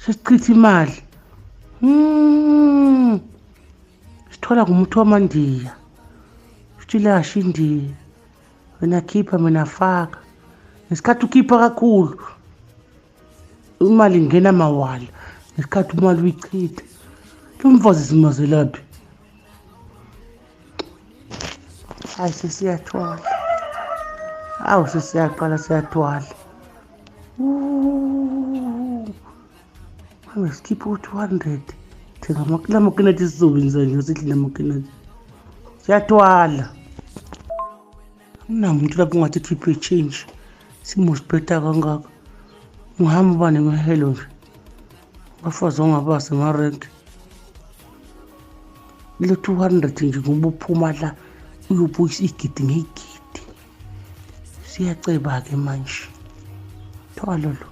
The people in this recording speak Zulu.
sesichitha imali. Sithola ngumuntu wamandiya. Sitshilasha indiya. Wena khipha mina faka. Ngesikhathi ukhipha kakhulu. Imali ingena mawala. Ngesikhathi imali uyichitha. Lo mfazi simazelaphi? Hayi sesiyathwala. Awu sesiyaqala siyathwala. Manje sikhipha u200. Thenga amakinati sizobenzisa nje sithi namakinati. Siyathwala. Unamuntu lapho ungathi khiphe change. Simo siphetha kangaka. Ngihamba bani ngehelo nje. Bafazi ongabase emarenki. Le 200 nje ngoba uphuma la uyobuyisa igidi ngegidi. Siyaceba ke manje. Thwala lo.